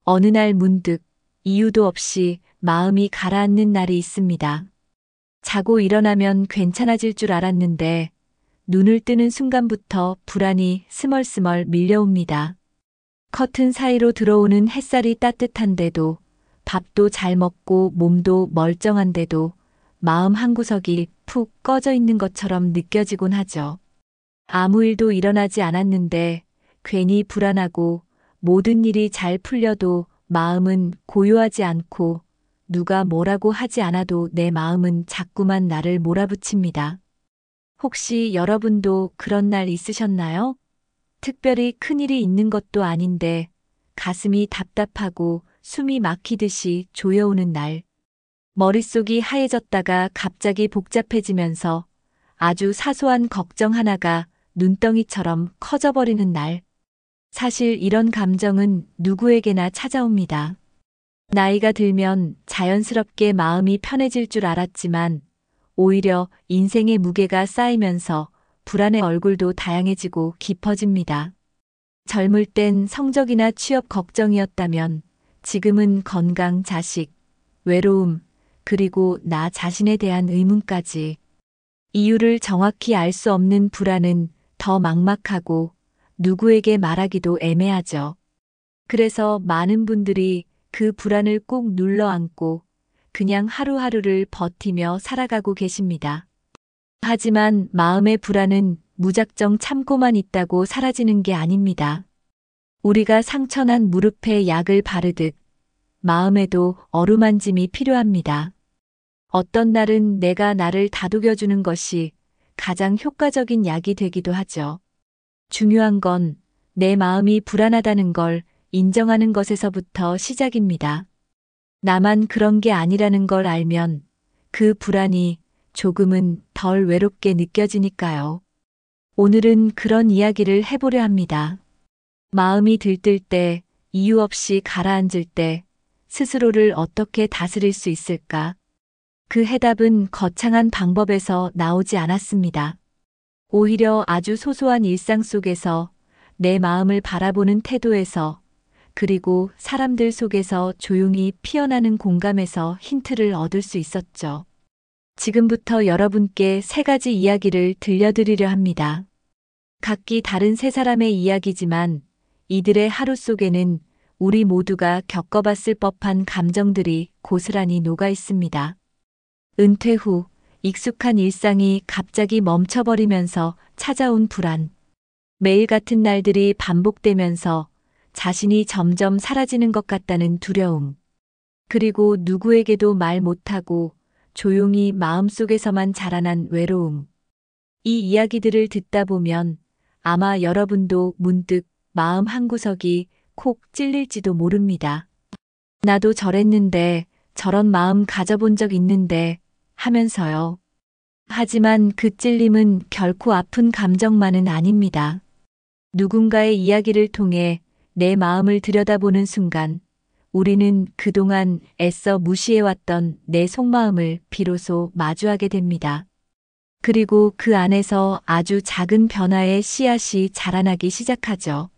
어느 날 문득 이유도 없이 마음이 가라앉는 날이 있습니다. 자고 일어나면 괜찮아질 줄 알았는데 눈을 뜨는 순간부터 불안이 스멀스멀 밀려옵니다. 커튼 사이로 들어오는 햇살이 따뜻한데도, 밥도 잘 먹고 몸도 멀쩡한데도 마음 한구석이 푹 꺼져 있는 것처럼 느껴지곤 하죠. 아무 일도 일어나지 않았는데 괜히 불안하고, 모든 일이 잘 풀려도 마음은 고요하지 않고, 누가 뭐라고 하지 않아도 내 마음은 자꾸만 나를 몰아붙입니다. 혹시 여러분도 그런 날 있으셨나요? 특별히 큰일이 있는 것도 아닌데 가슴이 답답하고 숨이 막히듯이 조여오는 날. 머릿속이 하얘졌다가 갑자기 복잡해지면서 아주 사소한 걱정 하나가 눈덩이처럼 커져버리는 날. 사실 이런 감정은 누구에게나 찾아옵니다. 나이가 들면 자연스럽게 마음이 편해질 줄 알았지만 오히려 인생의 무게가 쌓이면서 불안의 얼굴도 다양해지고 깊어집니다. 젊을 땐 성적이나 취업 걱정이었다면 지금은 건강, 자식, 외로움, 그리고 나 자신에 대한 의문까지. 이유를 정확히 알 수 없는 불안은 더 막막하고 누구에게 말하기도 애매하죠. 그래서 많은 분들이 그 불안을 꾹 눌러 안고 그냥 하루하루를 버티며 살아가고 계십니다. 하지만 마음의 불안은 무작정 참고만 있다고 사라지는 게 아닙니다. 우리가 상처난 무릎에 약을 바르듯 마음에도 어루만짐이 필요합니다. 어떤 날은 내가 나를 다독여주는 것이 가장 효과적인 약이 되기도 하죠. 중요한 건 내 마음이 불안하다는 걸 인정하는 것에서부터 시작입니다. 나만 그런 게 아니라는 걸 알면 그 불안이 조금은 덜 외롭게 느껴지니까요. 오늘은 그런 이야기를 해보려 합니다. 마음이 들뜰 때, 이유 없이 가라앉을 때, 스스로를 어떻게 다스릴 수 있을까? 그 해답은 거창한 방법에서 나오지 않았습니다. 오히려 아주 소소한 일상 속에서, 내 마음을 바라보는 태도에서, 그리고 사람들 속에서 조용히 피어나는 공감에서 힌트를 얻을 수 있었죠. 지금부터 여러분께 세 가지 이야기를 들려드리려 합니다. 각기 다른 세 사람의 이야기지만 이들의 하루 속에는 우리 모두가 겪어봤을 법한 감정들이 고스란히 녹아 있습니다. 은퇴 후 익숙한 일상이 갑자기 멈춰버리면서 찾아온 불안. 매일 같은 날들이 반복되면서 자신이 점점 사라지는 것 같다는 두려움. 그리고 누구에게도 말 못하고 조용히 마음속에서만 자라난 외로움. 이 이야기들을 듣다 보면 아마 여러분도 문득 마음 한구석이 콕 찔릴지도 모릅니다. 나도 저랬는데, 저런 마음 가져본 적 있는데 하면서요. 하지만 그 찔림은 결코 아픈 감정만은 아닙니다. 누군가의 이야기를 통해 내 마음을 들여다보는 순간 우리는 그동안 애써 무시해왔던 내 속마음을 비로소 마주하게 됩니다. 그리고 그 안에서 아주 작은 변화의 씨앗이 자라나기 시작하죠.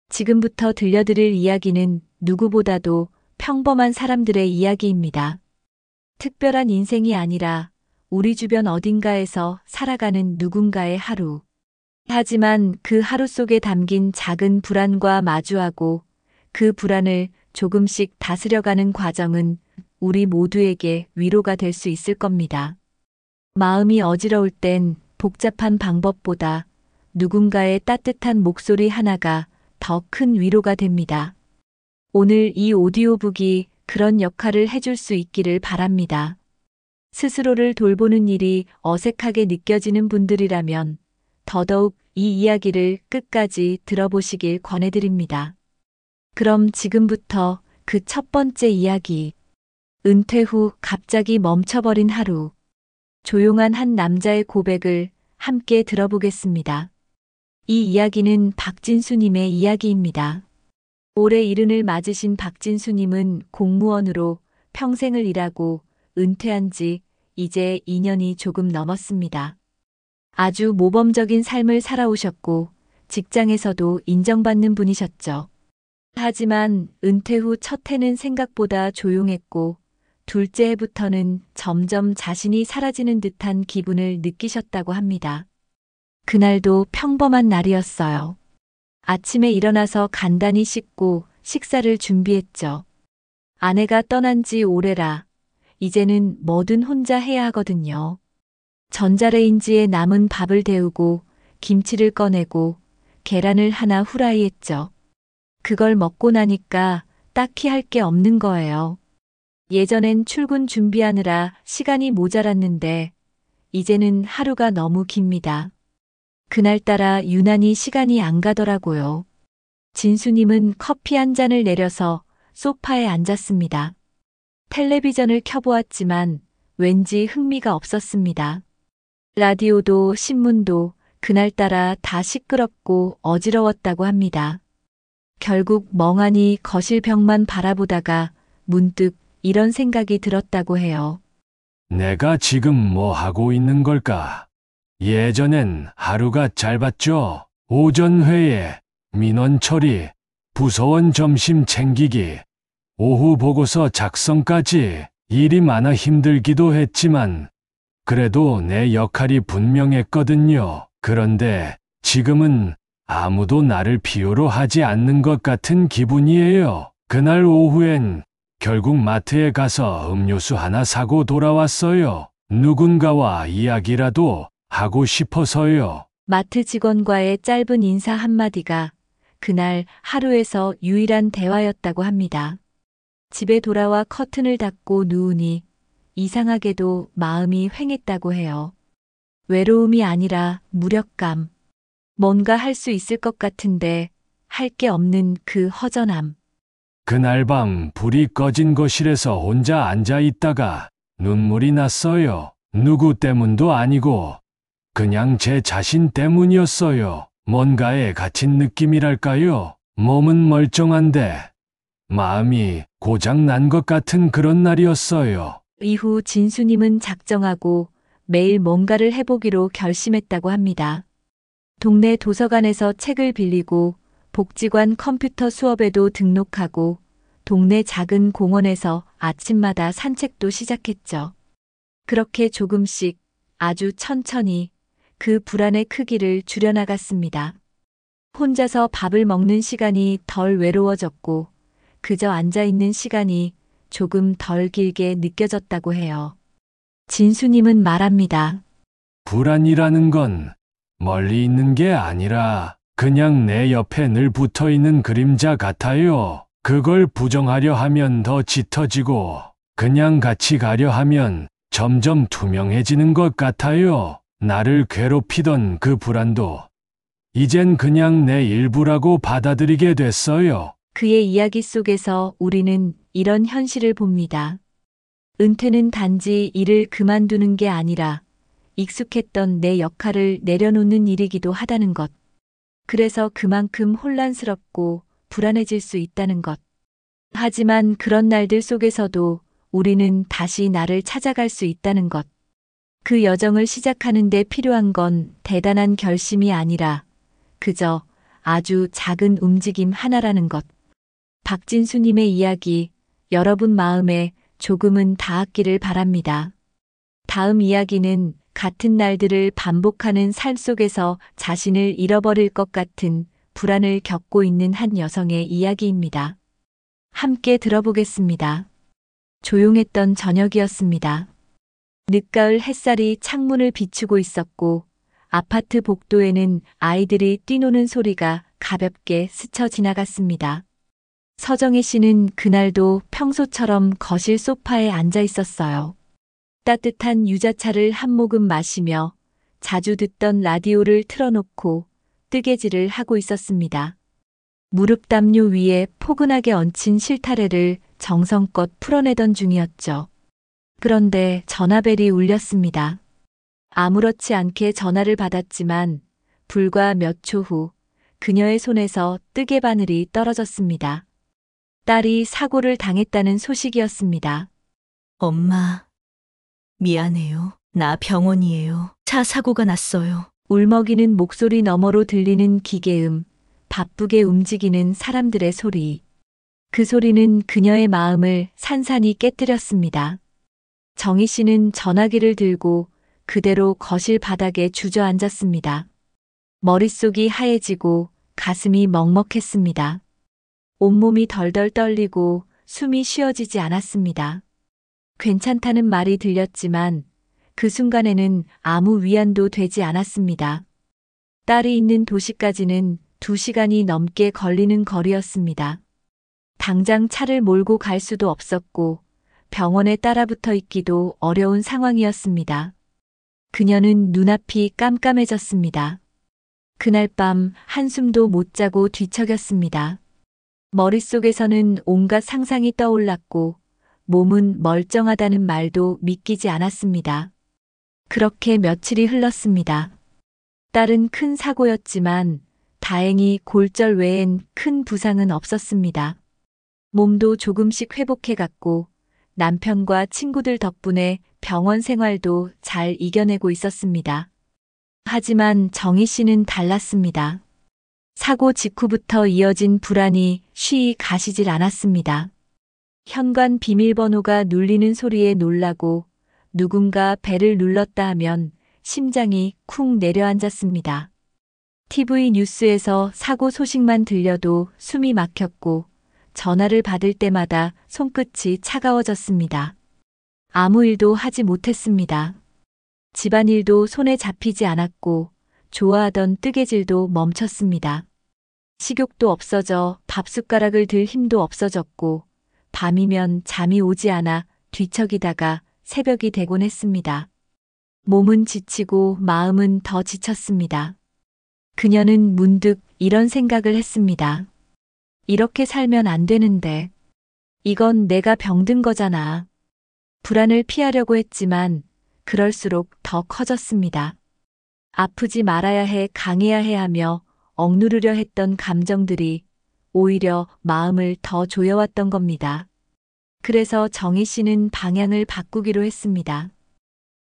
지금부터 들려드릴 이야기는 누구보다도 평범한 사람들의 이야기입니다. 특별한 인생이 아니라 우리 주변 어딘가에서 살아가는 누군가의 하루. 하지만 그 하루 속에 담긴 작은 불안과 마주하고 그 불안을 조금씩 다스려가는 과정은 우리 모두에게 위로가 될 수 있을 겁니다. 마음이 어지러울 땐 복잡한 방법보다 누군가의 따뜻한 목소리 하나가 더 큰 위로가 됩니다. 오늘 이 오디오북이 그런 역할을 해줄 수 있기를 바랍니다. 스스로를 돌보는 일이 어색하게 느껴지는 분들이라면 더더욱 이 이야기를 끝까지 들어보시길 권해드립니다. 그럼 지금부터 그 첫 번째 이야기. 은퇴 후 갑자기 멈춰버린 하루. 조용한 한 남자의 고백을 함께 들어보겠습니다. 이 이야기는 박진수님의 이야기입니다. 올해 70을 맞으신 박진수님은 공무원으로 평생을 일하고 은퇴한 지 이제 2년이 조금 넘었습니다. 아주 모범적인 삶을 살아오셨고 직장에서도 인정받는 분이셨죠. 하지만 은퇴 후 첫 해는 생각보다 조용했고 둘째 해부터는 점점 자신이 사라지는 듯한 기분을 느끼셨다고 합니다. 그날도 평범한 날이었어요. 아침에 일어나서 간단히 씻고 식사를 준비했죠. 아내가 떠난 지 오래라 이제는 뭐든 혼자 해야 하거든요. 전자레인지에 남은 밥을 데우고 김치를 꺼내고 계란을 하나 후라이했죠. 그걸 먹고 나니까 딱히 할 게 없는 거예요. 예전엔 출근 준비하느라 시간이 모자랐는데 이제는 하루가 너무 깁니다. 그날따라 유난히 시간이 안 가더라고요. 진수님은 커피 한 잔을 내려서 소파에 앉았습니다. 텔레비전을 켜보았지만 왠지 흥미가 없었습니다. 라디오도 신문도 그날따라 다 시끄럽고 어지러웠다고 합니다. 결국 멍하니 거실 벽만 바라보다가 문득 이런 생각이 들었다고 해요. 내가 지금 뭐 하고 있는 걸까? 예전엔 하루가 짧았죠. 오전 회의, 민원 처리, 부서원 점심 챙기기, 오후 보고서 작성까지 일이 많아 힘들기도 했지만 그래도 내 역할이 분명했거든요. 그런데 지금은 아무도 나를 필요로 하지 않는 것 같은 기분이에요. 그날 오후엔 결국 마트에 가서 음료수 하나 사고 돌아왔어요. 누군가와 이야기라도 하고 싶어서요. 마트 직원과의 짧은 인사 한마디가 그날 하루에서 유일한 대화였다고 합니다. 집에 돌아와 커튼을 닫고 누우니 이상하게도 마음이 휑했다고 해요. 외로움이 아니라 무력감. 뭔가 할 수 있을 것 같은데 할 게 없는 그 허전함. 그날 밤 불이 꺼진 거실에서 혼자 앉아 있다가 눈물이 났어요. 누구 때문도 아니고 그냥 제 자신 때문이었어요. 뭔가에 갇힌 느낌이랄까요? 몸은 멀쩡한데 마음이 고장 난 것 같은 그런 날이었어요. 이후 진수님은 작정하고 매일 뭔가를 해보기로 결심했다고 합니다. 동네 도서관에서 책을 빌리고 복지관 컴퓨터 수업에도 등록하고 동네 작은 공원에서 아침마다 산책도 시작했죠. 그렇게 조금씩 아주 천천히 그 불안의 크기를 줄여나갔습니다. 혼자서 밥을 먹는 시간이 덜 외로워졌고 그저 앉아있는 시간이 조금 덜 길게 느껴졌다고 해요. 진수님은 말합니다. 불안이라는 건 멀리 있는 게 아니라 그냥 내 옆에 늘 붙어 있는 그림자 같아요. 그걸 부정하려 하면 더 짙어지고 그냥 같이 가려 하면 점점 투명해지는 것 같아요. 나를 괴롭히던 그 불안도 이젠 그냥 내 일부라고 받아들이게 됐어요. 그의 이야기 속에서 우리는 이런 현실을 봅니다. 은퇴는 단지 일을 그만두는 게 아니라 익숙했던 내 역할을 내려놓는 일이기도 하다는 것. 그래서 그만큼 혼란스럽고 불안해질 수 있다는 것. 하지만 그런 날들 속에서도 우리는 다시 나를 찾아갈 수 있다는 것. 그 여정을 시작하는 데 필요한 건 대단한 결심이 아니라 그저 아주 작은 움직임 하나라는 것. 박진수님의 이야기, 여러분 마음에 조금은 닿았기를 바랍니다. 다음 이야기는 같은 날들을 반복하는 삶 속에서 자신을 잃어버릴 것 같은 불안을 겪고 있는 한 여성의 이야기입니다. 함께 들어보겠습니다. 조용했던 저녁이었습니다. 늦가을 햇살이 창문을 비추고 있었고 아파트 복도에는 아이들이 뛰노는 소리가 가볍게 스쳐 지나갔습니다. 서정혜 씨는 그날도 평소처럼 거실 소파에 앉아 있었어요. 따뜻한 유자차를 한 모금 마시며 자주 듣던 라디오를 틀어놓고 뜨개질을 하고 있었습니다. 무릎 담요 위에 포근하게 얹힌 실타래를 정성껏 풀어내던 중이었죠. 그런데 전화벨이 울렸습니다. 아무렇지 않게 전화를 받았지만 불과 몇 초 후 그녀의 손에서 뜨개 바늘이 떨어졌습니다. 딸이 사고를 당했다는 소식이었습니다. 엄마, 미안해요. 나 병원이에요. 차 사고가 났어요. 울먹이는 목소리 너머로 들리는 기계음, 바쁘게 움직이는 사람들의 소리. 그 소리는 그녀의 마음을 산산이 깨뜨렸습니다. 정희 씨는 전화기를 들고 그대로 거실 바닥에 주저앉았습니다. 머릿속이 하얘지고 가슴이 먹먹했습니다. 온몸이 덜덜 떨리고 숨이 쉬어지지 않았습니다. 괜찮다는 말이 들렸지만 그 순간에는 아무 위안도 되지 않았습니다. 딸이 있는 도시까지는 2시간이 넘게 걸리는 거리였습니다. 당장 차를 몰고 갈 수도 없었고 병원에 따라붙어 있기도 어려운 상황이었습니다. 그녀는 눈앞이 깜깜해졌습니다. 그날 밤 한숨도 못 자고 뒤척였습니다. 머릿속에서는 온갖 상상이 떠올랐고 몸은 멀쩡하다는 말도 믿기지 않았습니다. 그렇게 며칠이 흘렀습니다. 딸은 큰 사고였지만 다행히 골절 외엔 큰 부상은 없었습니다. 몸도 조금씩 회복해갔고 남편과 친구들 덕분에 병원 생활도 잘 이겨내고 있었습니다. 하지만 정희 씨는 달랐습니다. 사고 직후부터 이어진 불안이 쉬이 가시질 않았습니다. 현관 비밀번호가 눌리는 소리에 놀라고 누군가 벨을 눌렀다 하면 심장이 쿵 내려앉았습니다. TV 뉴스에서 사고 소식만 들려도 숨이 막혔고 전화를 받을 때마다 손끝이 차가워졌습니다. 아무 일도 하지 못했습니다. 집안일도 손에 잡히지 않았고 좋아하던 뜨개질도 멈췄습니다. 식욕도 없어져 밥숟가락을 들 힘도 없어졌고 밤이면 잠이 오지 않아 뒤척이다가 새벽이 되곤 했습니다. 몸은 지치고 마음은 더 지쳤습니다. 그녀는 문득 이런 생각을 했습니다. 이렇게 살면 안 되는데. 이건 내가 병든 거잖아. 불안을 피하려고 했지만 그럴수록 더 커졌습니다. 아프지 말아야 해, 강해야 해 하며 억누르려 했던 감정들이 오히려 마음을 더 조여왔던 겁니다. 그래서 정희 씨는 방향을 바꾸기로 했습니다.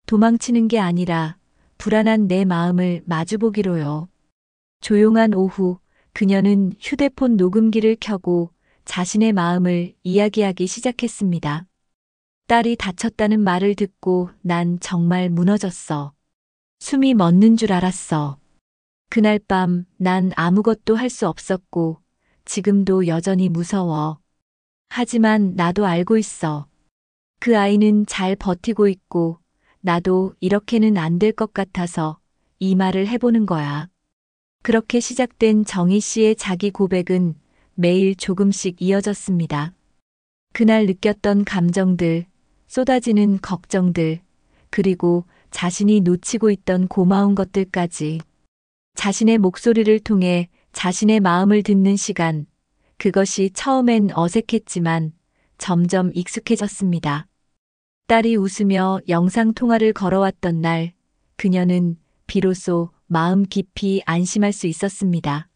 도망치는 게 아니라 불안한 내 마음을 마주보기로요. 조용한 오후, 그녀는 휴대폰 녹음기를 켜고 자신의 마음을 이야기하기 시작했습니다. 딸이 다쳤다는 말을 듣고 난 정말 무너졌어. 숨이 멎는 줄 알았어. 그날 밤 난 아무것도 할 수 없었고 지금도 여전히 무서워. 하지만 나도 알고 있어. 그 아이는 잘 버티고 있고 나도 이렇게는 안 될 것 같아서 이 말을 해보는 거야. 그렇게 시작된 정희 씨의 자기 고백은 매일 조금씩 이어졌습니다. 그날 느꼈던 감정들, 쏟아지는 걱정들, 그리고 자신이 놓치고 있던 고마운 것들까지. 자신의 목소리를 통해 자신의 마음을 듣는 시간, 그것이 처음엔 어색했지만 점점 익숙해졌습니다. 딸이 웃으며 영상통화를 걸어왔던 날, 그녀는 비로소 마음 깊이 안심할 수 있었습니다.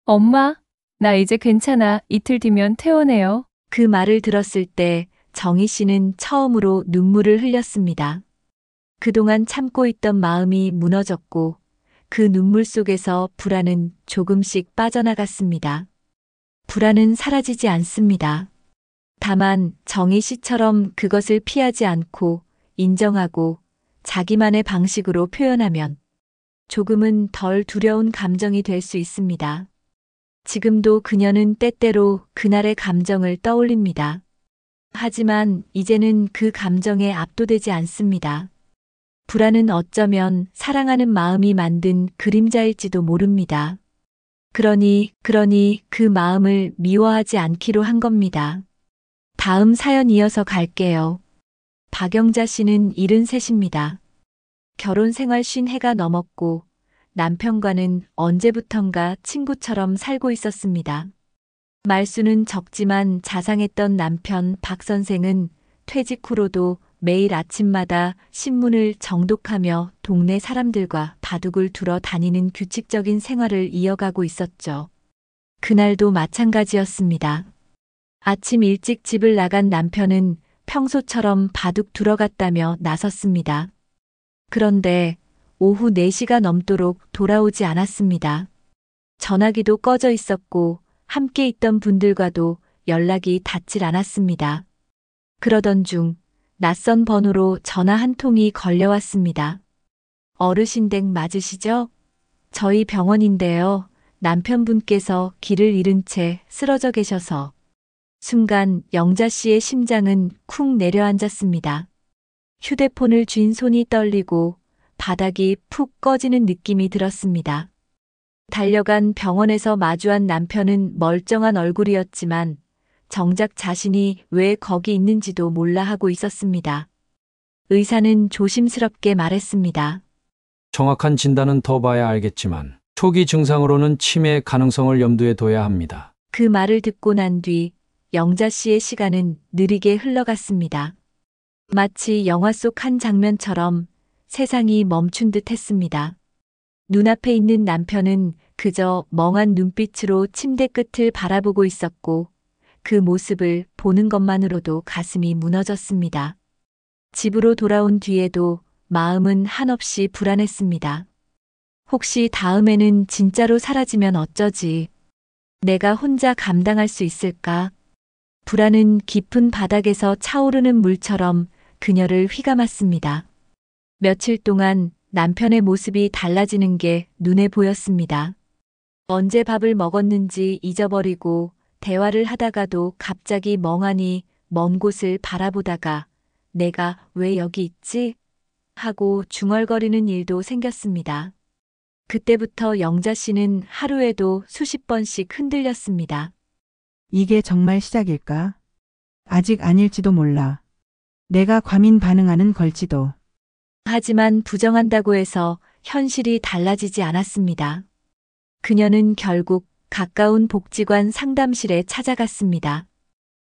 엄마, 나 이제 괜찮아. 이틀 뒤면 퇴원해요. 그 말을 들었을 때 정희 씨는 처음으로 눈물을 흘렸습니다. 그동안 참고 있던 마음이 무너졌고 그 눈물 속에서 불안은 조금씩 빠져나갔습니다. 불안은 사라지지 않습니다. 다만 정희 씨처럼 그것을 피하지 않고 인정하고 자기만의 방식으로 표현하면 조금은 덜 두려운 감정이 될 수 있습니다. 지금도 그녀는 때때로 그날의 감정을 떠올립니다. 하지만 이제는 그 감정에 압도되지 않습니다. 불안은 어쩌면 사랑하는 마음이 만든 그림자일지도 모릅니다. 그러니 그 마음을 미워하지 않기로 한 겁니다. 다음 사연 이어서 갈게요. 박영자 씨는 73입니다. 결혼 생활 50해가 넘었고 남편과는 언제부턴가 친구처럼 살고 있었습니다. 말수는 적지만 자상했던 남편 박 선생은 퇴직 후로도 매일 아침마다 신문을 정독하며 동네 사람들과 바둑을 두러 다니는 규칙적인 생활을 이어가고 있었죠. 그날도 마찬가지였습니다. 아침 일찍 집을 나간 남편은 평소처럼 바둑 두러 갔다며 나섰습니다. 그런데 오후 4시가 넘도록 돌아오지 않았습니다. 전화기도 꺼져 있었고 함께 있던 분들과도 연락이 닿질 않았습니다. 그러던 중 낯선 번호로 전화 한 통이 걸려왔습니다. 어르신 댁 맞으시죠? 저희 병원인데요. 남편분께서 길을 잃은 채 쓰러져 계셔서. 순간 영자 씨의 심장은 쿵 내려앉았습니다. 휴대폰을 쥔 손이 떨리고 바닥이 푹 꺼지는 느낌이 들었습니다. 달려간 병원에서 마주한 남편은 멀쩡한 얼굴이었지만 정작 자신이 왜 거기 있는지도 몰라 하고 있었습니다. 의사는 조심스럽게 말했습니다. 정확한 진단은 더 봐야 알겠지만 초기 증상으로는 치매 가능성을 염두에 둬야 합니다. 그 말을 듣고 난 뒤 영자 씨의 시간은 느리게 흘러갔습니다. 마치 영화 속 한 장면처럼 세상이 멈춘 듯 했습니다. 눈앞에 있는 남편은 그저 멍한 눈빛으로 침대 끝을 바라보고 있었고 그 모습을 보는 것만으로도 가슴이 무너졌습니다. 집으로 돌아온 뒤에도 마음은 한없이 불안했습니다. 혹시 다음에는 진짜로 사라지면 어쩌지? 내가 혼자 감당할 수 있을까? 불안은 깊은 바닥에서 차오르는 물처럼 그녀를 휘감았습니다. 며칠 동안 남편의 모습이 달라지는 게 눈에 보였습니다. 언제 밥을 먹었는지 잊어버리고 대화를 하다가도 갑자기 멍하니 먼 곳을 바라보다가 내가 왜 여기 있지? 하고 중얼거리는 일도 생겼습니다. 그때부터 영자 씨는 하루에도 수십 번씩 흔들렸습니다. 이게 정말 시작일까? 아직 아닐지도 몰라. 내가 과민 반응하는 걸지도. 하지만 부정한다고 해서 현실이 달라지지 않았습니다. 그녀는 결국 가까운 복지관 상담실에 찾아갔습니다.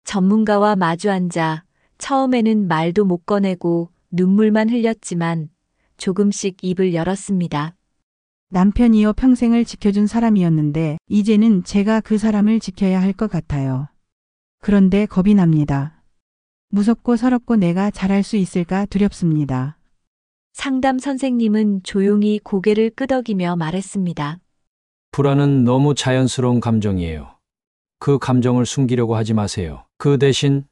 전문가와 마주 앉아 처음에는 말도 못 꺼내고 눈물만 흘렸지만 조금씩 입을 열었습니다. 남편이요 평생을 지켜준 사람이었는데 이제는 제가 그 사람을 지켜야 할 것 같아요. 그런데 겁이 납니다. 무섭고 서럽고 내가 잘할 수 있을까 두렵습니다. 상담 선생님은 조용히 고개를 끄덕이며 말했습니다. 불안은 너무 자연스러운 감정이에요. 그 감정을 숨기려고 하지 마세요. 그 대신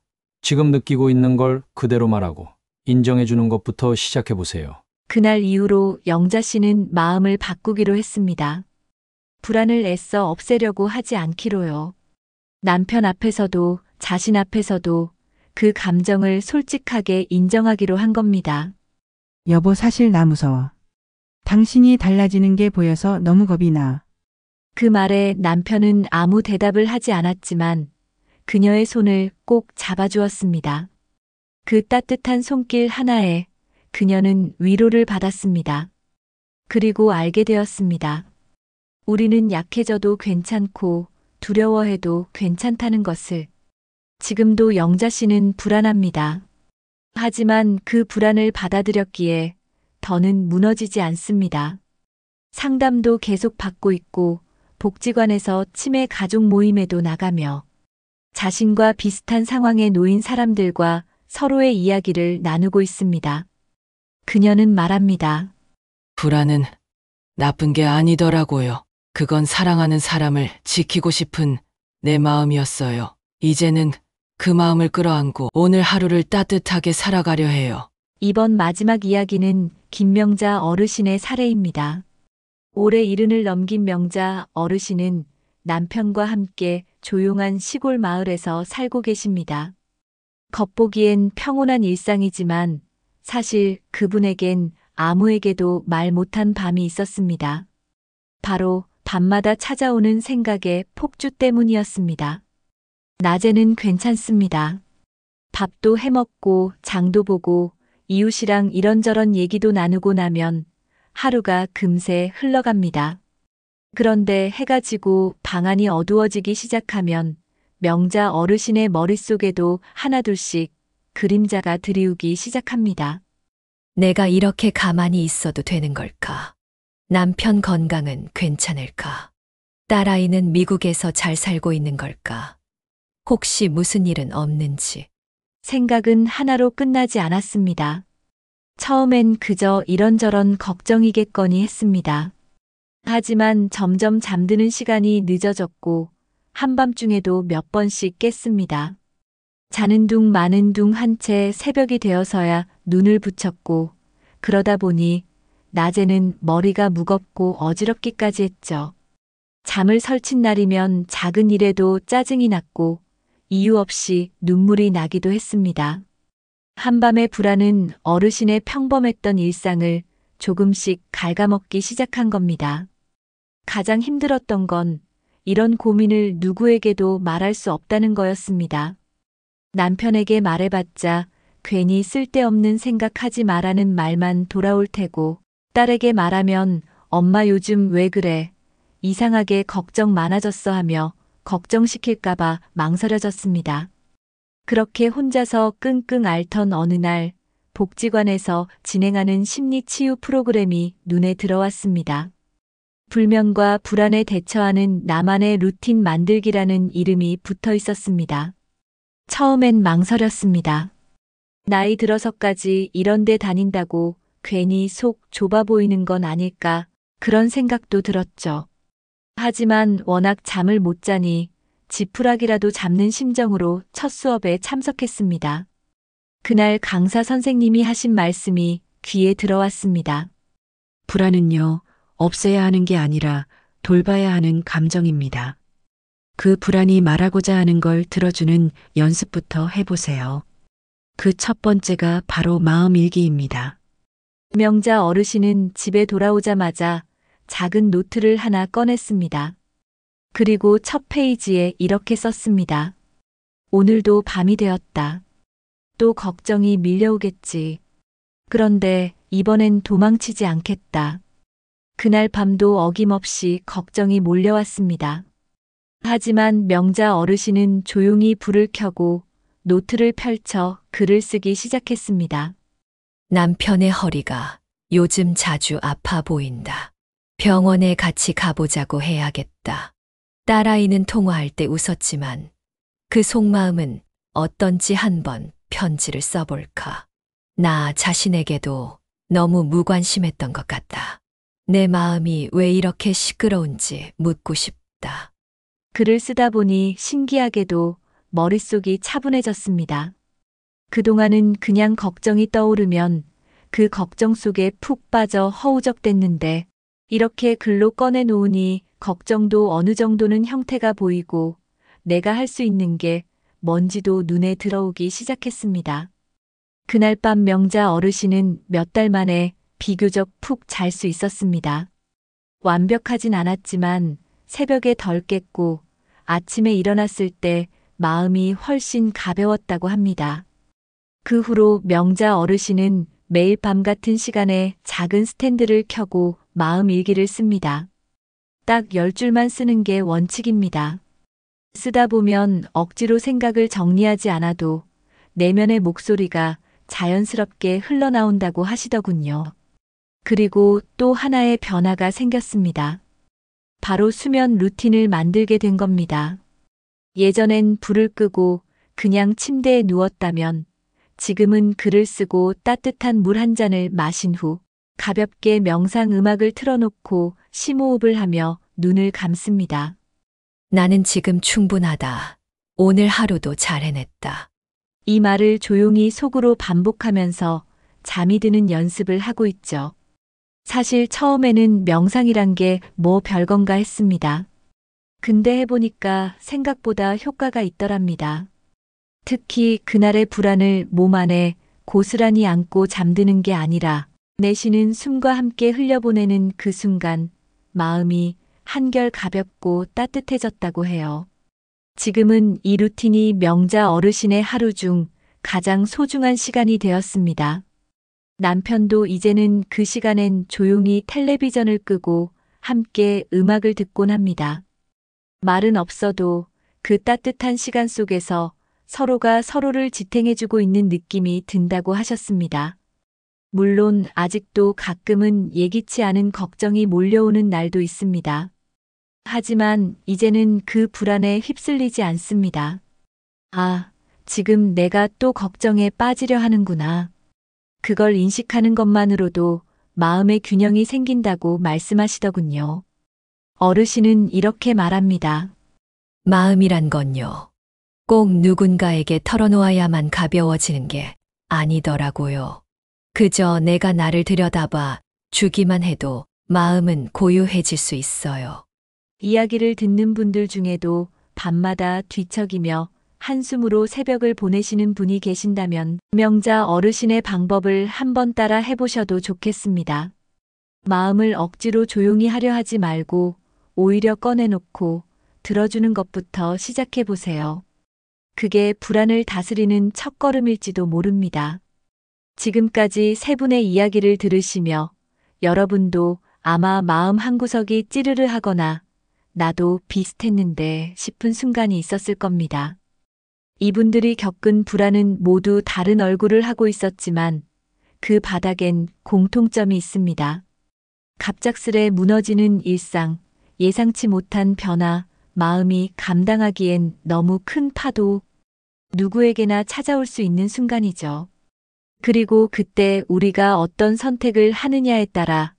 지금 느끼고 있는 걸 그대로 말하고 인정해 주는 것부터 시작해 보세요. 그날 이후로 영자 씨는 마음을 바꾸기로 했습니다. 불안을 애써 없애려고 하지 않기로요. 남편 앞에서도 자신 앞에서도 그 감정을 솔직하게 인정하기로 한 겁니다. 여보 사실 나 무서워. 당신이 달라지는 게 보여서 너무 겁이 나. 그 말에 남편은 아무 대답을 하지 않았지만 그녀의 손을 꼭 잡아주었습니다. 그 따뜻한 손길 하나에 그녀는 위로를 받았습니다. 그리고 알게 되었습니다. 우리는 약해져도 괜찮고 두려워해도 괜찮다는 것을. 지금도 영자 씨는 불안합니다. 하지만 그 불안을 받아들였기에 더는 무너지지 않습니다. 상담도 계속 받고 있고 복지관에서 치매 가족 모임에도 나가며 자신과 비슷한 상황에 놓인 사람들과 서로의 이야기를 나누고 있습니다. 그녀는 말합니다. 불안은 나쁜 게 아니더라고요. 그건 사랑하는 사람을 지키고 싶은 내 마음이었어요. 이제는 그 마음을 끌어안고 오늘 하루를 따뜻하게 살아가려 해요. 이번 마지막 이야기는 김명자 어르신의 사례입니다. 올해 70을 넘긴 명자 어르신은 남편과 함께 조용한 시골 마을에서 살고 계십니다. 겉보기엔 평온한 일상이지만 사실 그분에겐 아무에게도 말 못한 밤이 있었습니다. 바로 밤마다 찾아오는 생각의 폭주 때문이었습니다. 낮에는 괜찮습니다. 밥도 해먹고 장도 보고 이웃이랑 이런저런 얘기도 나누고 나면 하루가 금세 흘러갑니다. 그런데 해가 지고 방안이 어두워지기 시작하면 명자 어르신의 머릿속에도 하나둘씩 그림자가 드리우기 시작합니다. 내가 이렇게 가만히 있어도 되는 걸까? 남편 건강은 괜찮을까? 딸아이는 미국에서 잘 살고 있는 걸까? 혹시 무슨 일은 없는지. 생각은 하나로 끝나지 않았습니다. 처음엔 그저 이런저런 걱정이겠거니 했습니다. 하지만 점점 잠드는 시간이 늦어졌고 한밤중에도 몇 번씩 깼습니다. 자는 둥 마는 둥 한 채 새벽이 되어서야 눈을 붙였고 그러다 보니 낮에는 머리가 무겁고 어지럽기까지 했죠. 잠을 설친 날이면 작은 일에도 짜증이 났고 이유 없이 눈물이 나기도 했습니다. 한밤의 불안은 어르신의 평범했던 일상을 조금씩 갉아먹기 시작한 겁니다. 가장 힘들었던 건 이런 고민을 누구에게도 말할 수 없다는 거였습니다. 남편에게 말해봤자 괜히 쓸데없는 생각하지 마라는 말만 돌아올 테고 딸에게 말하면 엄마 요즘 왜 그래? 이상하게 걱정 많아졌어 하며 걱정시킬까봐 망설여졌습니다. 그렇게 혼자서 끙끙 앓던 어느 날 복지관에서 진행하는 심리치유 프로그램이 눈에 들어왔습니다. 불면과 불안에 대처하는 나만의 루틴 만들기라는 이름이 붙어 있었습니다. 처음엔 망설였습니다. 나이 들어서까지 이런 데 다닌다고 괜히 속 좁아 보이는 건 아닐까 그런 생각도 들었죠. 하지만 워낙 잠을 못 자니 지푸라기라도 잡는 심정으로 첫 수업에 참석했습니다. 그날 강사 선생님이 하신 말씀이 귀에 들어왔습니다. 불안은요, 없애야 하는 게 아니라 돌봐야 하는 감정입니다. 그 불안이 말하고자 하는 걸 들어주는 연습부터 해보세요. 그 첫 번째가 바로 마음일기입니다. 명자 어르신은 집에 돌아오자마자 작은 노트를 하나 꺼냈습니다. 그리고 첫 페이지에 이렇게 썼습니다. 오늘도 밤이 되었다. 또 걱정이 밀려오겠지. 그런데 이번엔 도망치지 않겠다. 그날 밤도 어김없이 걱정이 몰려왔습니다. 하지만 명자 어르신은 조용히 불을 켜고 노트를 펼쳐 글을 쓰기 시작했습니다. 남편의 허리가 요즘 자주 아파 보인다. 병원에 같이 가보자고 해야겠다. 딸아이는 통화할 때 웃었지만 그 속마음은 어떤지 한번 편지를 써볼까. 나 자신에게도 너무 무관심했던 것 같다. 내 마음이 왜 이렇게 시끄러운지 묻고 싶다. 글을 쓰다 보니 신기하게도 머릿속이 차분해졌습니다. 그동안은 그냥 걱정이 떠오르면 그 걱정 속에 푹 빠져 허우적댔는데 이렇게 글로 꺼내놓으니 걱정도 어느 정도는 형태가 보이고 내가 할 수 있는 게 뭔지도 눈에 들어오기 시작했습니다. 그날 밤 명자 어르신은 몇 달 만에 비교적 푹 잘 수 있었습니다. 완벽하진 않았지만 새벽에 덜 깼고 아침에 일어났을 때 마음이 훨씬 가벼웠다고 합니다. 그 후로 명자 어르신은 매일 밤 같은 시간에 작은 스탠드를 켜고 마음 일기를 씁니다. 딱 10줄만 쓰는 게 원칙입니다. 쓰다 보면 억지로 생각을 정리하지 않아도 내면의 목소리가 자연스럽게 흘러나온다고 하시더군요. 그리고 또 하나의 변화가 생겼습니다. 바로 수면 루틴을 만들게 된 겁니다. 예전엔 불을 끄고 그냥 침대에 누웠다면 지금은 글을 쓰고 따뜻한 물 한 잔을 마신 후 가볍게 명상 음악을 틀어놓고 심호흡을 하며 눈을 감습니다. 나는 지금 충분하다. 오늘 하루도 잘 해냈다. 이 말을 조용히 속으로 반복하면서 잠이 드는 연습을 하고 있죠. 사실 처음에는 명상이란 게 뭐 별건가 했습니다. 근데 해보니까 생각보다 효과가 있더랍니다. 특히 그날의 불안을 몸 안에 고스란히 안고 잠드는 게 아니라 내쉬는 숨과 함께 흘려보내는 그 순간 마음이 한결 가볍고 따뜻해졌다고 해요. 지금은 이 루틴이 명자 어르신의 하루 중 가장 소중한 시간이 되었습니다. 남편도 이제는 그 시간엔 조용히 텔레비전을 끄고 함께 음악을 듣곤 합니다. 말은 없어도 그 따뜻한 시간 속에서 서로가 서로를 지탱해주고 있는 느낌이 든다고 하셨습니다. 물론 아직도 가끔은 예기치 않은 걱정이 몰려오는 날도 있습니다. 하지만 이제는 그 불안에 휩쓸리지 않습니다. 아, 지금 내가 또 걱정에 빠지려 하는구나. 그걸 인식하는 것만으로도 마음의 균형이 생긴다고 말씀하시더군요. 어르신은 이렇게 말합니다. 마음이란 건요. 꼭 누군가에게 털어놓아야만 가벼워지는 게 아니더라고요. 그저 내가 나를 들여다봐 주기만 해도 마음은 고요해질 수 있어요. 이야기를 듣는 분들 중에도 밤마다 뒤척이며 한숨으로 새벽을 보내시는 분이 계신다면 명자 어르신의 방법을 한번 따라 해보셔도 좋겠습니다. 마음을 억지로 조용히 하려 하지 말고 오히려 꺼내놓고 들어주는 것부터 시작해 보세요. 그게 불안을 다스리는 첫걸음일지도 모릅니다. 지금까지 세 분의 이야기를 들으시며 여러분도 아마 마음 한구석이 찌르르 하거나 나도 비슷했는데 싶은 순간이 있었을 겁니다. 이분들이 겪은 불안은 모두 다른 얼굴을 하고 있었지만 그 바닥엔 공통점이 있습니다. 갑작스레 무너지는 일상, 예상치 못한 변화, 마음이 감당하기엔 너무 큰 파도, 누구에게나 찾아올 수 있는 순간이죠. 그리고 그때 우리가 어떤 선택을 하느냐에 따라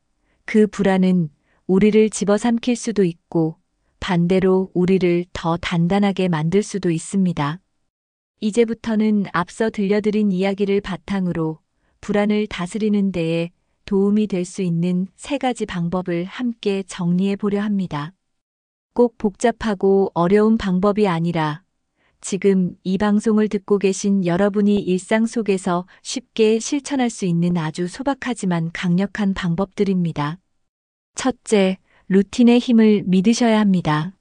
그 불안은 우리를 집어삼킬 수도 있고 반대로 우리를 더 단단하게 만들 수도 있습니다. 이제부터는 앞서 들려드린 이야기를 바탕으로 불안을 다스리는 데에 도움이 될 수 있는 3가지 방법을 함께 정리해 보려 합니다. 꼭 복잡하고 어려운 방법이 아니라 지금 이 방송을 듣고 계신 여러분이 일상 속에서 쉽게 실천할 수 있는 아주 소박하지만 강력한 방법들입니다. 첫째, 루틴의 힘을 믿으셔야 합니다.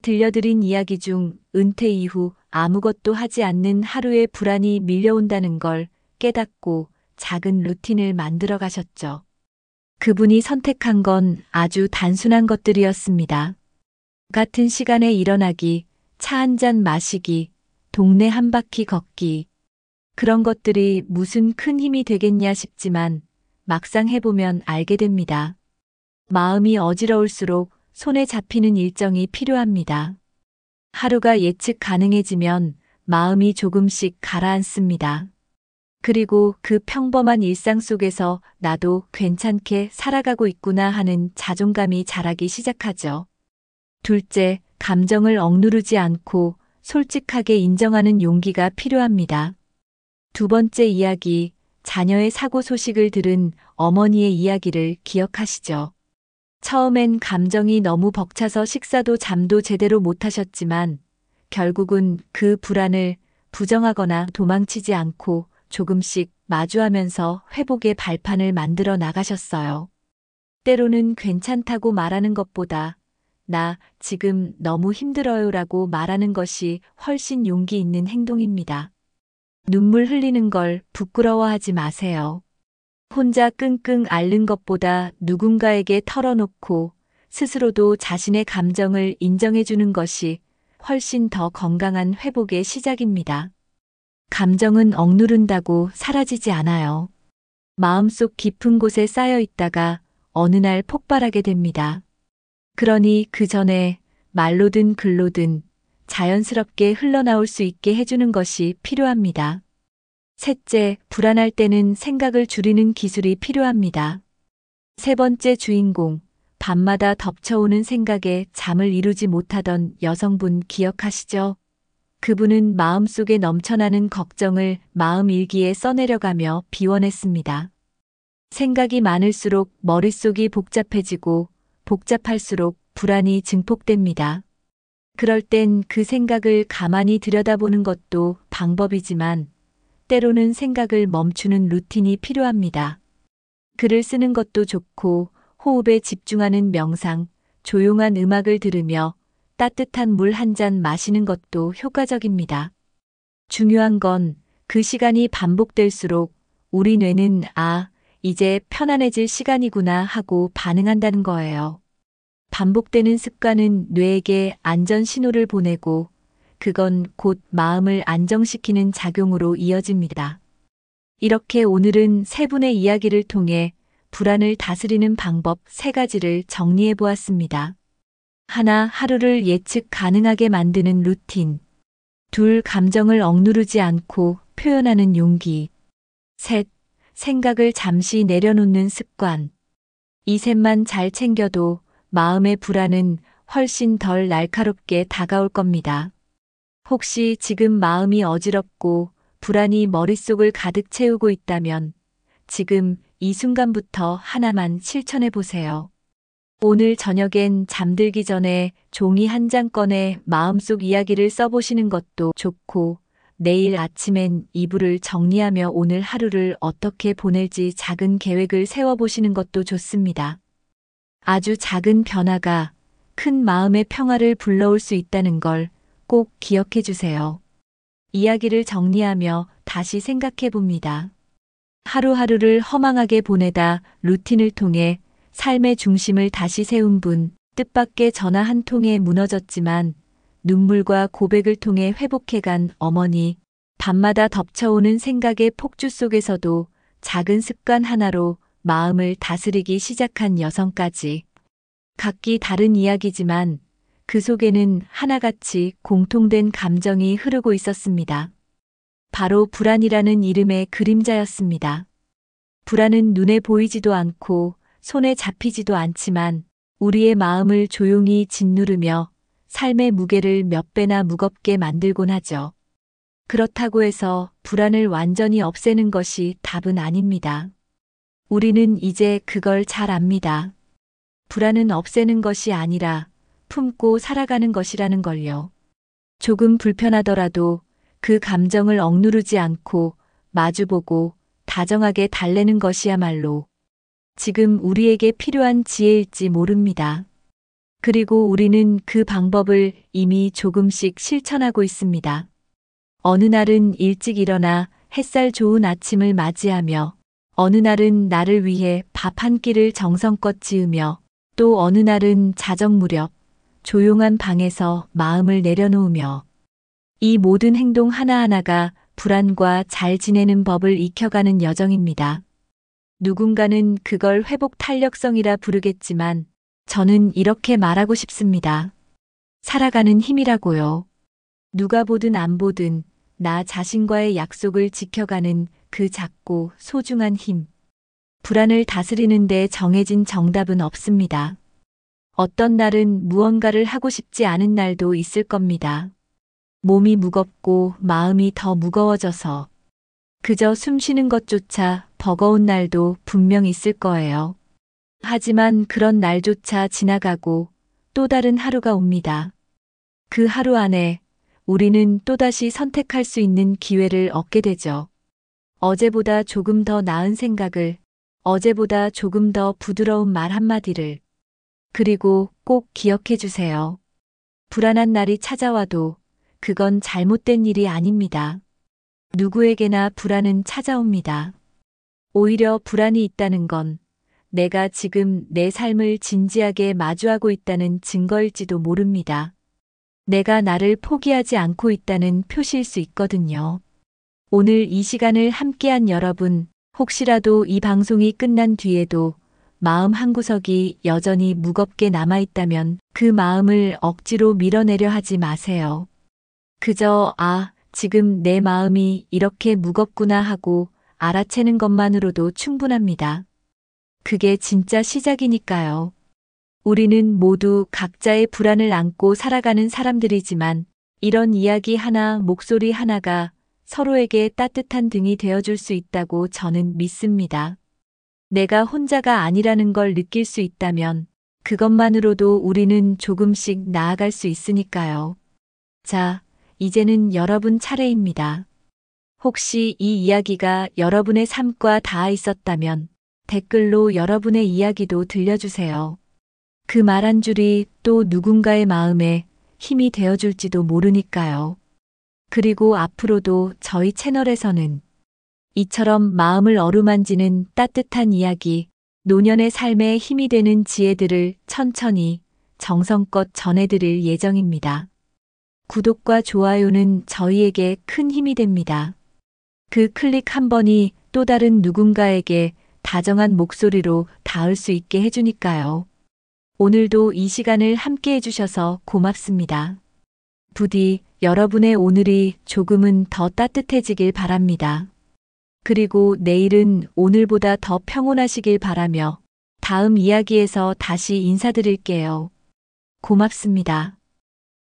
들려드린 이야기 중 은퇴 이후 아무것도 하지 않는 하루의 불안이 밀려온다는 걸 깨닫고 작은 루틴을 만들어 가셨죠. 그분이 선택한 건 아주 단순한 것들이었습니다. 같은 시간에 일어나기, 차 한 잔 마시기, 동네 한 바퀴 걷기. 그런 것들이 무슨 큰 힘이 되겠냐 싶지만 막상 해보면 알게 됩니다. 마음이 어지러울수록 손에 잡히는 일정이 필요합니다. 하루가 예측 가능해지면 마음이 조금씩 가라앉습니다. 그리고 그 평범한 일상 속에서 나도 괜찮게 살아가고 있구나 하는 자존감이 자라기 시작하죠. 둘째, 감정을 억누르지 않고 솔직하게 인정하는 용기가 필요합니다. 두 번째 이야기, 자녀의 사고 소식을 들은 어머니의 이야기를 기억하시죠? 처음엔 감정이 너무 벅차서 식사도 잠도 제대로 못하셨지만 결국은 그 불안을 부정하거나 도망치지 않고 조금씩 마주하면서 회복의 발판을 만들어 나가셨어요. 때로는 괜찮다고 말하는 것보다 나 지금 너무 힘들어요라고 말하는 것이 훨씬 용기 있는 행동입니다. 눈물 흘리는 걸 부끄러워하지 마세요. 혼자 끙끙 앓는 것보다 누군가에게 털어놓고 스스로도 자신의 감정을 인정해주는 것이 훨씬 더 건강한 회복의 시작입니다. 감정은 억누른다고 사라지지 않아요. 마음속 깊은 곳에 쌓여 있다가 어느 날 폭발하게 됩니다. 그러니 그 전에 말로든 글로든 자연스럽게 흘러나올 수 있게 해주는 것이 필요합니다. 셋째, 불안할 때는 생각을 줄이는 기술이 필요합니다. 세 번째 주인공, 밤마다 덮쳐오는 생각에 잠을 이루지 못하던 여성분 기억하시죠? 그분은 마음속에 넘쳐나는 걱정을 마음 일기에 써내려가며 비워냈습니다. 생각이 많을수록 머릿속이 복잡해지고 복잡할수록 불안이 증폭됩니다. 그럴 땐 그 생각을 가만히 들여다보는 것도 방법이지만 때로는 생각을 멈추는 루틴이 필요합니다. 글을 쓰는 것도 좋고 호흡에 집중하는 명상, 조용한 음악을 들으며 따뜻한 물 한 잔 마시는 것도 효과적입니다. 중요한 건 그 시간이 반복될수록 우리 뇌는 이제 편안해질 시간이구나 하고 반응한다는 거예요. 반복되는 습관은 뇌에게 안전 신호를 보내고 그건 곧 마음을 안정시키는 작용으로 이어집니다. 이렇게 오늘은 세 분의 이야기를 통해 불안을 다스리는 방법 3가지를 정리해 보았습니다. 하나, 하루를 예측 가능하게 만드는 루틴. 둘, 감정을 억누르지 않고 표현하는 용기. 셋, 생각을 잠시 내려놓는 습관. 이 셋만 잘 챙겨도 마음의 불안은 훨씬 덜 날카롭게 다가올 겁니다. 혹시 지금 마음이 어지럽고 불안이 머릿속을 가득 채우고 있다면 지금 이 순간부터 하나만 실천해 보세요. 오늘 저녁엔 잠들기 전에 종이 한 장 꺼내 마음속 이야기를 써보시는 것도 좋고, 내일 아침엔 이불을 정리하며 오늘 하루를 어떻게 보낼지 작은 계획을 세워보시는 것도 좋습니다. 아주 작은 변화가 큰 마음의 평화를 불러올 수 있다는 걸 꼭 기억해 주세요. 이야기를 정리하며 다시 생각해 봅니다. 하루하루를 허망하게 보내다 루틴을 통해 삶의 중심을 다시 세운 분, 뜻밖의 전화 한 통에 무너졌지만 눈물과 고백을 통해 회복해간 어머니, 밤마다 덮쳐오는 생각의 폭주 속에서도 작은 습관 하나로 마음을 다스리기 시작한 여성까지. 각기 다른 이야기지만 그 속에는 하나같이 공통된 감정이 흐르고 있었습니다. 바로 불안이라는 이름의 그림자였습니다. 불안은 눈에 보이지도 않고 손에 잡히지도 않지만 우리의 마음을 조용히 짓누르며 삶의 무게를 몇 배나 무겁게 만들곤 하죠. 그렇다고 해서 불안을 완전히 없애는 것이 답은 아닙니다. 우리는 이제 그걸 잘 압니다. 불안은 없애는 것이 아니라 품고 살아가는 것이라는 걸요. 조금 불편하더라도 그 감정을 억누르지 않고 마주보고 다정하게 달래는 것이야말로 지금 우리에게 필요한 지혜일지 모릅니다. 그리고 우리는 그 방법을 이미 조금씩 실천하고 있습니다. 어느 날은 일찍 일어나 햇살 좋은 아침을 맞이하며, 어느 날은 나를 위해 밥 한 끼를 정성껏 지으며, 또 어느 날은 자정 무렵 조용한 방에서 마음을 내려놓으며, 이 모든 행동 하나하나가 불안과 잘 지내는 법을 익혀가는 여정입니다. 누군가는 그걸 회복 탄력성이라 부르겠지만 저는 이렇게 말하고 싶습니다. 살아가는 힘이라고요. 누가 보든 안 보든 나 자신과의 약속을 지켜가는 그 작고 소중한 힘. 불안을 다스리는 데 정해진 정답은 없습니다. 어떤 날은 무언가를 하고 싶지 않은 날도 있을 겁니다. 몸이 무겁고 마음이 더 무거워져서 그저 숨 쉬는 것조차 버거운 날도 분명 있을 거예요. 하지만 그런 날조차 지나가고 또 다른 하루가 옵니다. 그 하루 안에 우리는 또다시 선택할 수 있는 기회를 얻게 되죠. 어제보다 조금 더 나은 생각을, 어제보다 조금 더 부드러운 말 한마디를. 그리고 꼭 기억해 주세요. 불안한 날이 찾아와도 그건 잘못된 일이 아닙니다. 누구에게나 불안은 찾아옵니다. 오히려 불안이 있다는 건 내가 지금 내 삶을 진지하게 마주하고 있다는 증거일지도 모릅니다. 내가 나를 포기하지 않고 있다는 표시일 수 있거든요. 오늘 이 시간을 함께한 여러분, 혹시라도 이 방송이 끝난 뒤에도 마음 한구석이 여전히 무겁게 남아있다면 그 마음을 억지로 밀어내려 하지 마세요. 그저 지금 내 마음이 이렇게 무겁구나 하고 알아채는 것만으로도 충분합니다. 그게 진짜 시작이니까요. 우리는 모두 각자의 불안을 안고 살아가는 사람들이지만 이런 이야기 하나, 목소리 하나가 서로에게 따뜻한 등이 되어줄 수 있다고 저는 믿습니다. 내가 혼자가 아니라는 걸 느낄 수 있다면 그것만으로도 우리는 조금씩 나아갈 수 있으니까요. 자, 이제는 여러분 차례입니다. 혹시 이 이야기가 여러분의 삶과 닿아 있었다면 댓글로 여러분의 이야기도 들려주세요. 그 말 한 줄이 또 누군가의 마음에 힘이 되어줄지도 모르니까요. 그리고 앞으로도 저희 채널에서는 이처럼 마음을 어루만지는 따뜻한 이야기, 노년의 삶에 힘이 되는 지혜들을 천천히 정성껏 전해드릴 예정입니다. 구독과 좋아요는 저희에게 큰 힘이 됩니다. 그 클릭 한 번이 또 다른 누군가에게 다정한 목소리로 닿을 수 있게 해주니까요. 오늘도 이 시간을 함께 해주셔서 고맙습니다. 부디 여러분의 오늘이 조금은 더 따뜻해지길 바랍니다. 그리고 내일은 오늘보다 더 평온하시길 바라며 다음 이야기에서 다시 인사드릴게요. 고맙습니다.